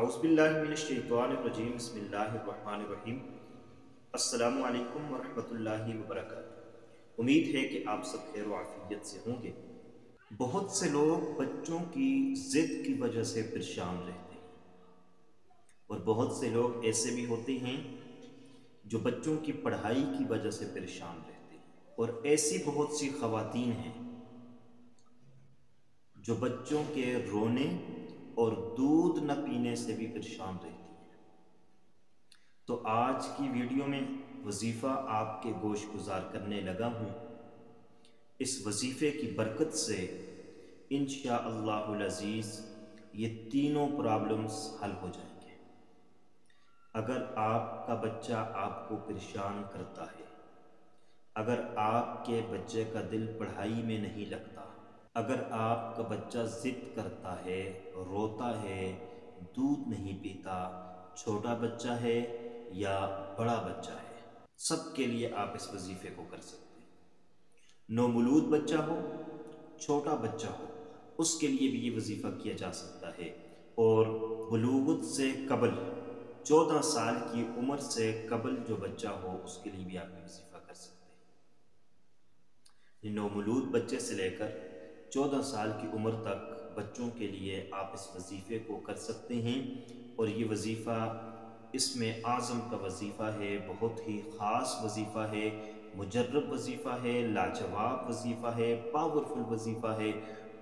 औज़ुबिल्लाहिमिनश्शैतानिर्रजीम बिस्मिल्लाहिर्रहमानिर्रहीम। अस्सलामु अलैकुम वरहमतुल्लाहि वबरकातुहू। उम्मीद है कि आप सब खैर व आफियत से होंगे। बहुत से लोग बच्चों की ज़िद की वजह से परेशान रहते हैं और बहुत से लोग ऐसे भी होते हैं जो बच्चों की पढ़ाई की वजह से परेशान रहते हैं, और ऐसी बहुत सी ख़वातीन हैं जो बच्चों के रोने और दूध न पीने से भी परेशान रहती हैं। तो आज की वीडियो में वजीफ़ा आपके गोश गुजार करने लगा हूँ। इस वजीफ़े की बरकत से इंशाअल्लाहुल अज़ीज़ ये तीनों प्रॉब्लम्स हल हो जाएंगे। अगर आपका बच्चा आपको परेशान करता है, अगर आपके बच्चे का दिल पढ़ाई में नहीं लगता, अगर आपका बच्चा ज़िद करता है, रोता है, दूध नहीं पीता, छोटा बच्चा है या बड़ा बच्चा है, सब के लिए आप इस वजीफ़े को कर सकते हैं। नौमौलूद बच्चा हो, छोटा बच्चा हो, उसके लिए भी ये वजीफ़ा किया जा सकता है। और बुलूगत से कबल 14 साल की उम्र से कबल जो बच्चा हो, उसके लिए भी आप ये वजीफ़ा कर सकते हैं। नौमौलूद बच्चे से लेकर 14 साल की उम्र तक बच्चों के लिए आप इस वजीफ़े को कर सकते हैं। और ये वजीफ़ा इसमें आज़म का वजीफ़ा है, बहुत ही ख़ास वजीफ़ा है, मुजर्रब वजीफ़ा है, लाजवाब वजीफ़ा है, पावरफुल वजीफ़ा है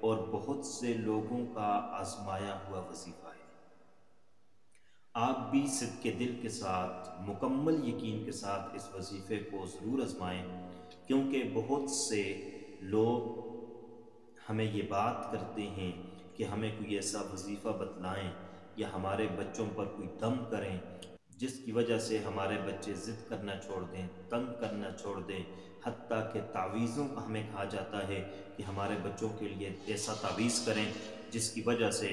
और बहुत से लोगों का आजमाया हुआ वजीफ़ा है। आप भी सिद्क़े दिल के साथ, मुकम्मल यकीन के साथ इस वजीफ़े को ज़रूर आजमाएं, क्योंकि बहुत से लोग हमें ये बात करते हैं कि हमें कोई ऐसा वजीफ़ा बतलाएं या हमारे बच्चों पर कोई दम करें जिसकी वजह से हमारे बच्चे ज़िद करना छोड़ दें, तंग करना छोड़ दें। हत्ता के तावीज़ों का हमें कहा जाता है कि हमारे बच्चों के लिए ऐसा तावीज़ करें जिसकी वजह से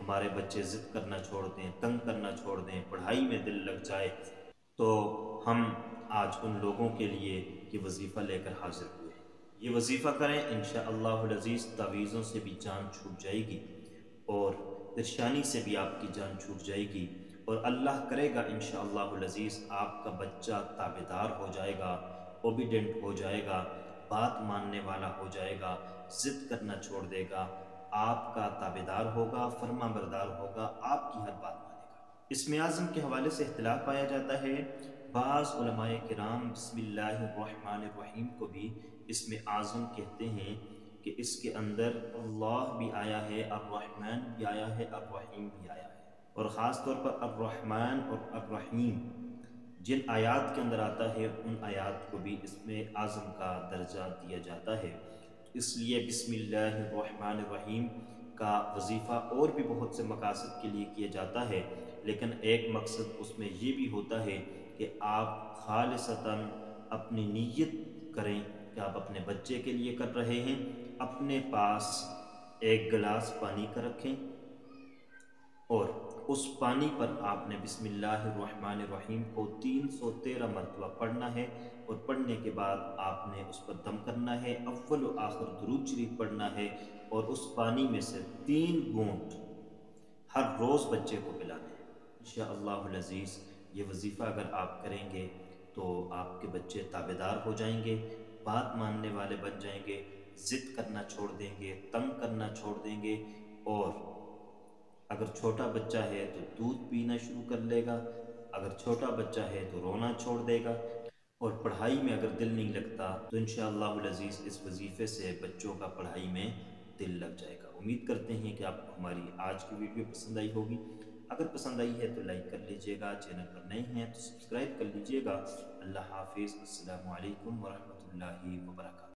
हमारे बच्चे ज़िद करना छोड़ दें, तंग करना छोड़ दें, पढ़ाई में दिल लग जाए। तो हम आज उन लोगों के लिए ये वजीफ़ा लेकर हाजिर हुए हैं। ये वजीफ़ा करें, इंशाअल्लाहुल अज़ीज़ तावीज़ों से भी जान छूट जाएगी और परेशानी से भी आपकी जान छूट जाएगी। और अल्लाह करेगा इंशाअल्लाहुल अज़ीज़ आपका बच्चा ताबेदार हो जाएगा, ओबीडेंट हो जाएगा, बात मानने वाला हो जाएगा, ज़िद करना छोड़ देगा, आपका ताबेदार होगा, फर्माबरदार होगा, आपकी हर बात मानेगा। इसमें आज़म के हवाले से इख्तिलाफ पाया जाता है। बाज़ उलमाए किराम बिस्मिल्लाहिर्रहमानिर्रहीम को भी इसमें आज़म कहते हैं कि इसके अंदर अल्लाह भी आया है, अर्रहमान भी आया है, अर्रहीम भी आया है। और ख़ास तौर पर अर्रहमान और अर्रहीम जिन आयात के अंदर आता है, उन आयात को भी इसमें आज़म का दर्जा दिया जाता है। इसलिए बिस्मिल्लाहिर्रहमानिर्रहीम का वजीफ़ा और भी बहुत से मकासद के लिए किया जाता है, लेकिन एक मकसद उसमें ये भी होता है कि आप खालिसतन अपनी नीयत करें कि आप अपने बच्चे के लिए कर रहे हैं। अपने पास एक गिलास पानी का रखें और उस पानी पर आपने बिस्मिल्लाहिर्रहमानिर्रहीम को 313 मरतबा पढ़ना है। और पढ़ने के बाद आपने उस पर दम करना है, अव्वल व आखिर दुरूद शरीफ पढ़ना है और उस पानी में से 3 बूंद हर रोज़ बच्चे को पिलाने हैं। इंशाअल्लाहुल अज़ीज़ ये वजीफ़ा अगर आप करेंगे तो आपके बच्चे ताबेदार हो जाएंगे, बात मानने वाले बन जाएंगे, ज़िद करना छोड़ देंगे, तंग करना छोड़ देंगे। और अगर छोटा बच्चा है तो दूध पीना शुरू कर लेगा, अगर छोटा बच्चा है तो रोना छोड़ देगा। और पढ़ाई में अगर दिल नहीं लगता तो इंशाअल्लाहुल अज़ीज़ इस वजीफ़े से बच्चों का पढ़ाई में दिल लग जाएगा। उम्मीद करते हैं कि आपको हमारी आज की वीडियो पसंद आई होगी। अगर पसंद आई है तो लाइक कर लीजिएगा, चैनल पर नए हैं तो सब्सक्राइब कर लीजिएगा। अल्लाह हाफिज़। अस्सलामु अलैकुम वरहमतुल्लाहि वबरकातुहू।